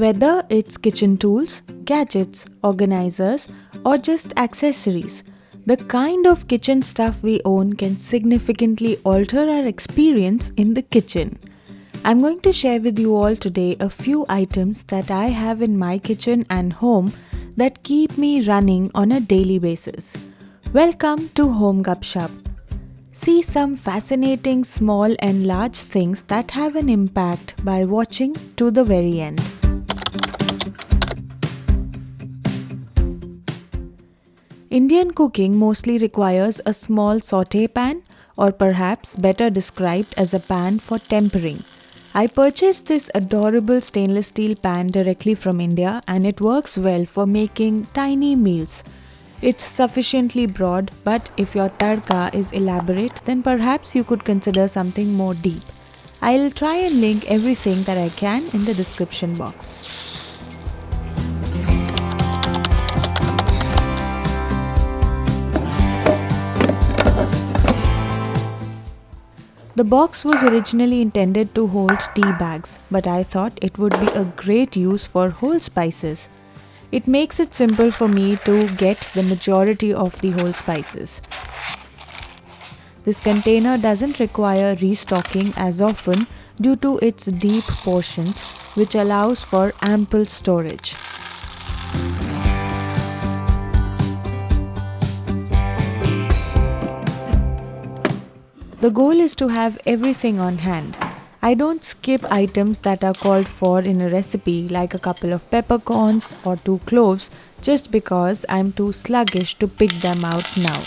Whether it's kitchen tools, gadgets, organizers, or just accessories, the kind of kitchen stuff we own can significantly alter our experience in the kitchen. I'm going to share with you all today a few items that I have in my kitchen and home that keep me running on a daily basis. Welcome to Home Gupshup. See some fascinating small and large things that have an impact by watching to the very end. Indian cooking mostly requires a small sauté pan, or perhaps better described as a pan for tempering. I purchased this adorable stainless steel pan directly from India, and it works well for making tiny meals. It's sufficiently broad, but if your tadka is elaborate, then perhaps you could consider something more deep. I'll try and link everything that I can in the description box. The box was originally intended to hold tea bags, but I thought it would be a great use for whole spices. It makes it simple for me to get the majority of the whole spices. This container doesn't require restocking as often due to its deep portions, which allows for ample storage. The goal is to have everything on hand. I don't skip items that are called for in a recipe, like a couple of peppercorns or 2 cloves, just because I'm too sluggish to pick them out now.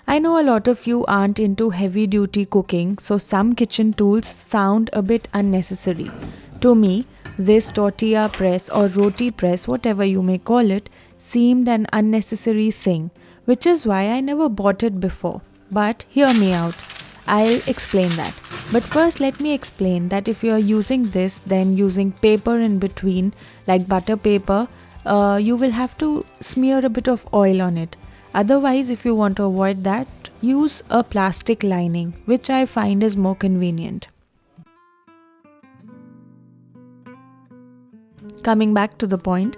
I know a lot of you aren't into heavy-duty cooking, so some kitchen tools sound a bit unnecessary. To me, this tortilla press or roti press, whatever you may call it, seemed an unnecessary thing, which is why I never bought it before. But hear me out. I'll explain that. But first let me explain that if you are using this, then using paper in between, like butter paper, you will have to smear a bit of oil on it. Otherwise, if you want to avoid that, use a plastic lining, which I find is more convenient. Coming back to the point,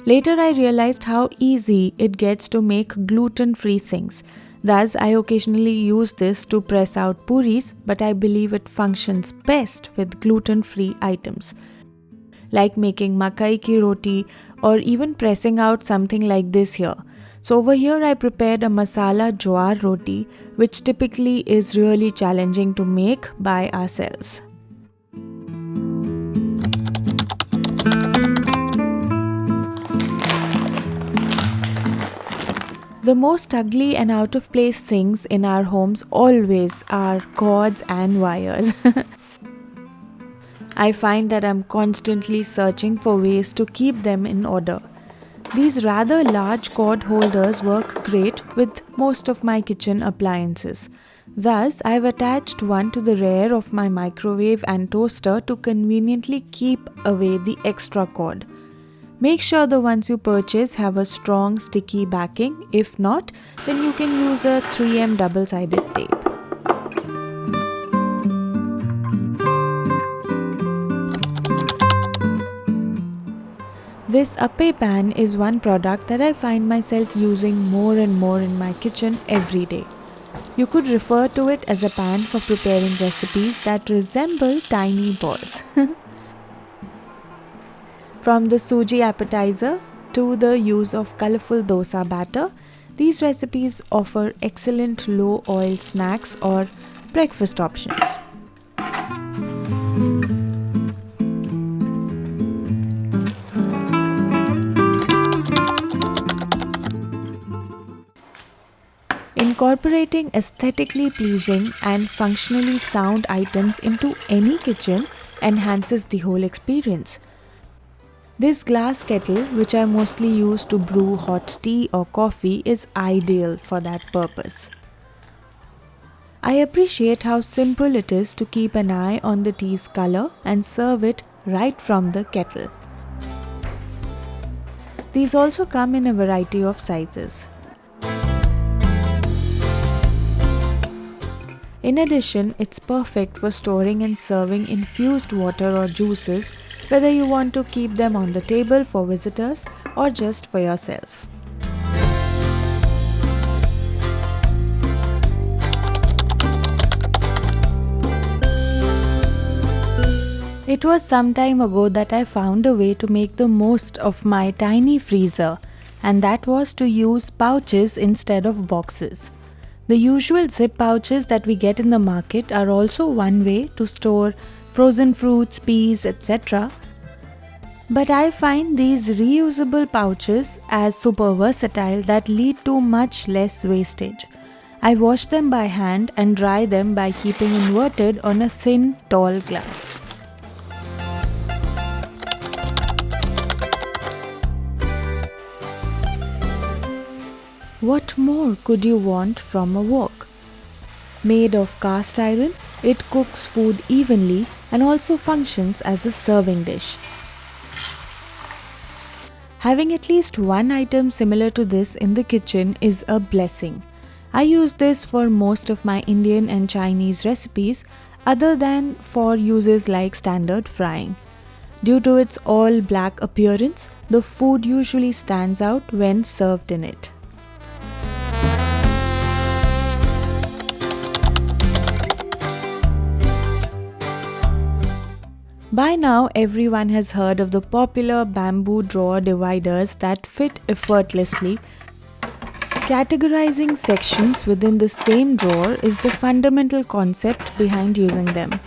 later I realized how easy it gets to make gluten-free things. Thus, I occasionally use this to press out puris, but I believe it functions best with gluten-free items, like making makai ki roti or even pressing out something like this here. So over here I prepared a masala jowar roti, which typically is really challenging to make by ourselves. The most ugly and out of place things in our homes always are cords and wires. I find that I'm constantly searching for ways to keep them in order. These rather large cord holders work great with most of my kitchen appliances. Thus, I've attached one to the rear of my microwave and toaster to conveniently keep away the extra cord. Make sure the ones you purchase have a strong sticky backing. If not, then you can use a 3M double-sided tape. This appe pan is one product that I find myself using more and more in my kitchen every day. You could refer to it as a pan for preparing recipes that resemble tiny balls. From the suji appetizer to the use of colorful dosa batter, these recipes offer excellent low-oil snacks or breakfast options. Incorporating aesthetically pleasing and functionally sound items into any kitchen enhances the whole experience. This glass kettle, which I mostly use to brew hot tea or coffee, is ideal for that purpose. I appreciate how simple it is to keep an eye on the tea's color and serve it right from the kettle. These also come in a variety of sizes. In addition, it's perfect for storing and serving infused water or juices, whether you want to keep them on the table for visitors or just for yourself. It was some time ago that I found a way to make the most of my tiny freezer, and that was to use pouches instead of boxes. The usual zip pouches that we get in the market are also one way to store frozen fruits, peas, etc. But I find these reusable pouches as super versatile that lead to much less wastage. I wash them by hand and dry them by keeping inverted on a thin, tall glass. What more could you want from a wok? Made of cast iron, it cooks food evenly and also functions as a serving dish. Having at least one item similar to this in the kitchen is a blessing. I use this for most of my Indian and Chinese recipes other than for uses like standard frying. Due to its all black appearance, the food usually stands out when served in it. By now, everyone has heard of the popular bamboo drawer dividers that fit effortlessly. Categorizing sections within the same drawer is the fundamental concept behind using them.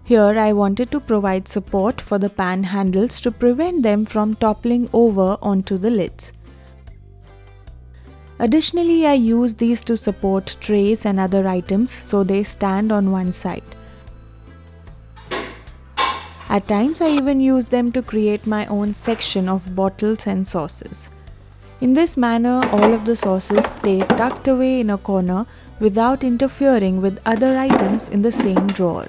Here, I wanted to provide support for the pan handles to prevent them from toppling over onto the lids. Additionally, I use these to support trays and other items so they stand on one side. At times, I even use them to create my own section of bottles and sauces. In this manner, all of the sauces stay tucked away in a corner without interfering with other items in the same drawer.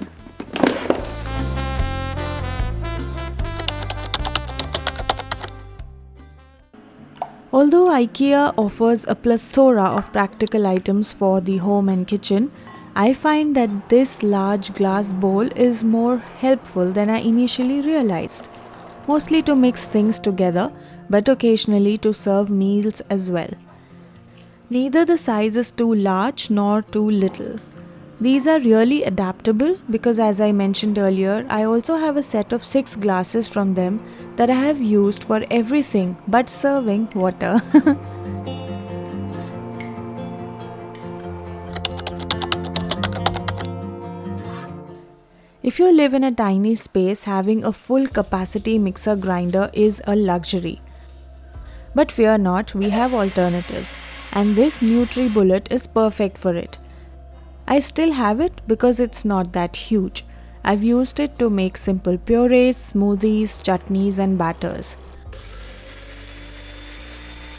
Although IKEA offers a plethora of practical items for the home and kitchen, I find that this large glass bowl is more helpful than I initially realized, mostly to mix things together, but occasionally to serve meals as well. Neither the size is too large nor too little. These are really adaptable because, as I mentioned earlier, I also have a set of 6 glasses from them that I have used for everything but serving water. If you live in a tiny space, having a full capacity mixer grinder is a luxury. But fear not, we have alternatives, and this NutriBullet is perfect for it. I still have it because it's not that huge. I've used it to make simple purees, smoothies, chutneys and batters.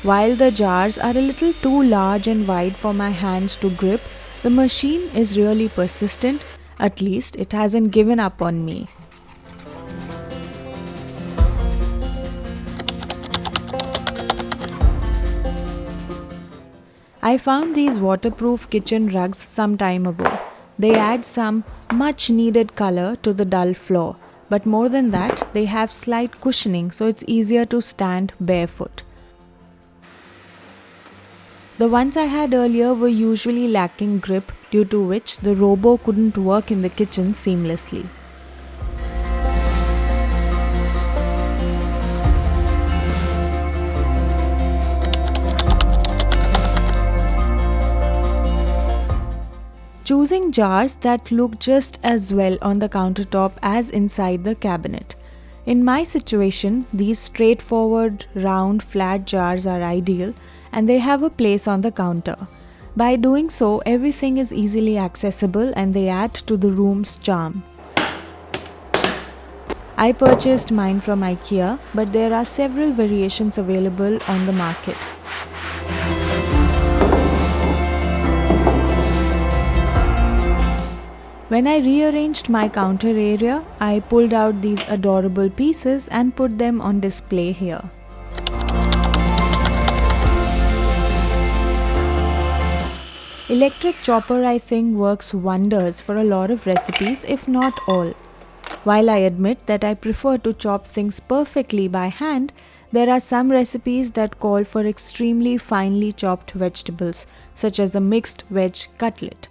While the jars are a little too large and wide for my hands to grip, the machine is really persistent. At least it hasn't given up on me. I found these waterproof kitchen rugs some time ago. They add some much needed color to the dull floor, but more than that, they have slight cushioning so it's easier to stand barefoot. The ones I had earlier were usually lacking grip, due to which the robo couldn't work in the kitchen seamlessly. Choosing jars that look just as well on the countertop as inside the cabinet. In my situation, these straightforward, round, flat jars are ideal and they have a place on the counter. By doing so, everything is easily accessible and they add to the room's charm. I purchased mine from IKEA, but there are several variations available on the market. When I rearranged my counter area, I pulled out these adorable pieces and put them on display here. Electric chopper I think works wonders for a lot of recipes, if not all. While I admit that I prefer to chop things perfectly by hand, there are some recipes that call for extremely finely chopped vegetables, such as a mixed veg cutlet.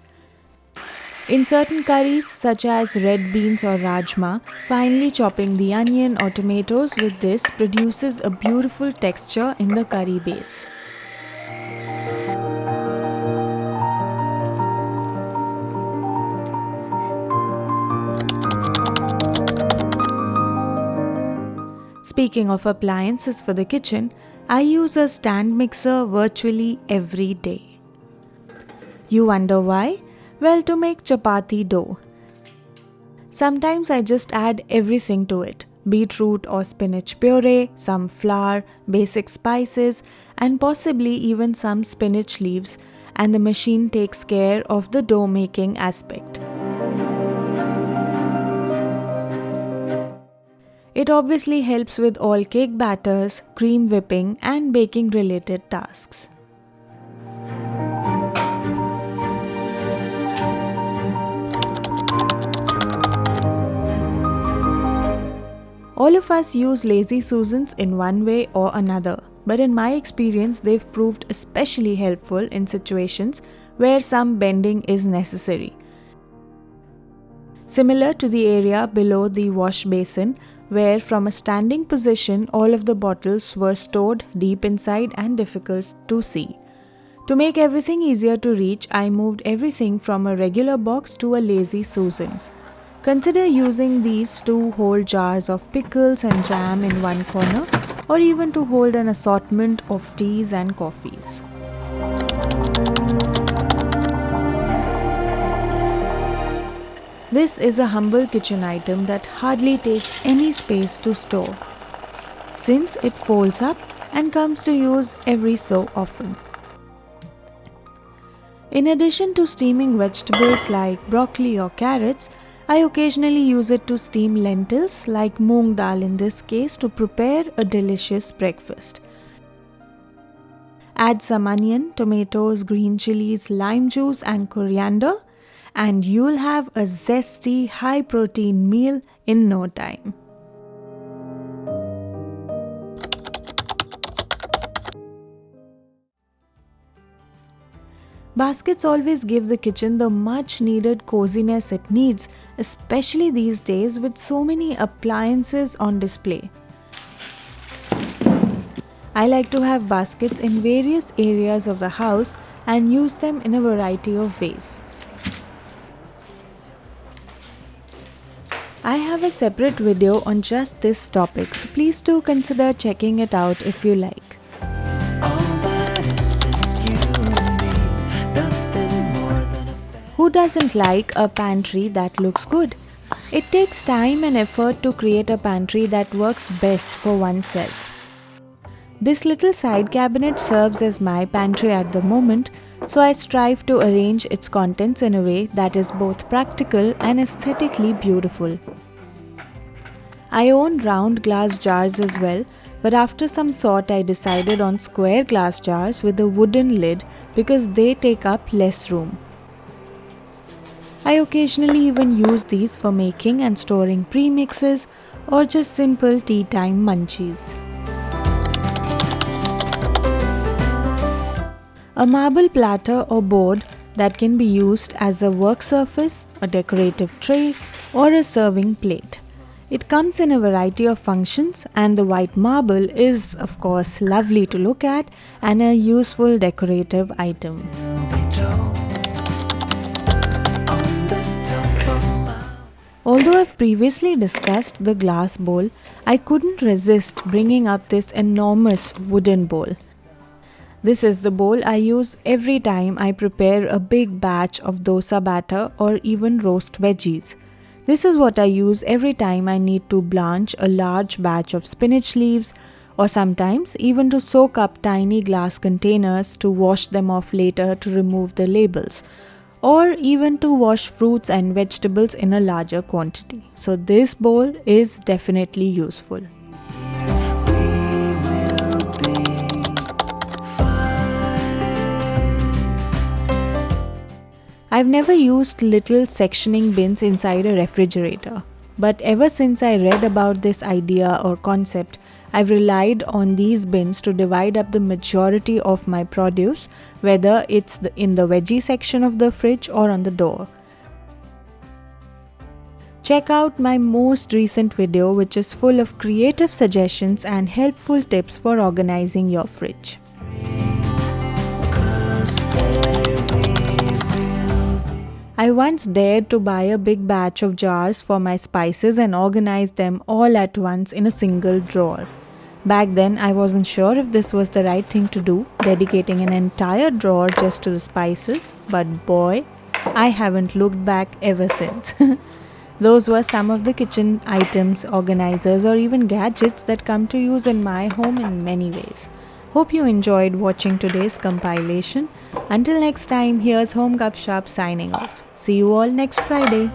In certain curries, such as red beans or rajma, finely chopping the onion or tomatoes with this produces a beautiful texture in the curry base. Speaking of appliances for the kitchen, I use a stand mixer virtually every day. You wonder why? Well, to make chapati dough. Sometimes I just add everything to it: beetroot or spinach puree, some flour, basic spices, and possibly even some spinach leaves, and the machine takes care of the dough making aspect. It obviously helps with all cake batters, cream whipping, and baking related tasks. All of us use lazy Susans in one way or another, but in my experience, they've proved especially helpful in situations where some bending is necessary. Similar to the area below the wash basin, where from a standing position all of the bottles were stored deep inside and difficult to see. To make everything easier to reach, I moved everything from a regular box to a lazy Susan. Consider using these to hold jars of pickles and jam in one corner, or even to hold an assortment of teas and coffees. This is a humble kitchen item that hardly takes any space to store, since it folds up and comes to use every so often. In addition to steaming vegetables like broccoli or carrots, I occasionally use it to steam lentils, like moong dal in this case, to prepare a delicious breakfast. Add some onion, tomatoes, green chilies, lime juice and coriander, and you'll have a zesty, high-protein meal in no time. Baskets always give the kitchen the much needed coziness it needs, especially these days with so many appliances on display. I like to have baskets in various areas of the house and use them in a variety of ways. I have a separate video on just this topic, so please do consider checking it out if you like. Who doesn't like a pantry that looks good? It takes time and effort to create a pantry that works best for oneself. This little side cabinet serves as my pantry at the moment, so I strive to arrange its contents in a way that is both practical and aesthetically beautiful. I own round glass jars as well, but after some thought I decided on square glass jars with a wooden lid because they take up less room. I occasionally even use these for making and storing premixes or just simple tea time munchies. A marble platter or board that can be used as a work surface, a decorative tray, or a serving plate. It comes in a variety of functions, and the white marble is, of course, lovely to look at and a useful decorative item. Although I've previously discussed the glass bowl, I couldn't resist bringing up this enormous wooden bowl. This is the bowl I use every time I prepare a big batch of dosa batter or even roast veggies. This is what I use every time I need to blanch a large batch of spinach leaves, or sometimes even to soak up tiny glass containers to wash them off later to remove the labels, or even to wash fruits and vegetables in a larger quantity. So this bowl is definitely useful. I've never used little sectioning bins inside a refrigerator, but ever since I read about this idea or concept, I've relied on these bins to divide up the majority of my produce, whether it's in the veggie section of the fridge or on the door. Check out my most recent video, which is full of creative suggestions and helpful tips for organizing your fridge. I once dared to buy a big batch of jars for my spices and organize them all at once in a single drawer. Back then, I wasn't sure if this was the right thing to do, dedicating an entire drawer just to the spices, but boy, I haven't looked back ever since. Those were some of the kitchen items, organizers, or even gadgets that come to use in my home in many ways. Hope you enjoyed watching today's compilation. Until next time, here's Home Gupshup signing off. See you all next Friday.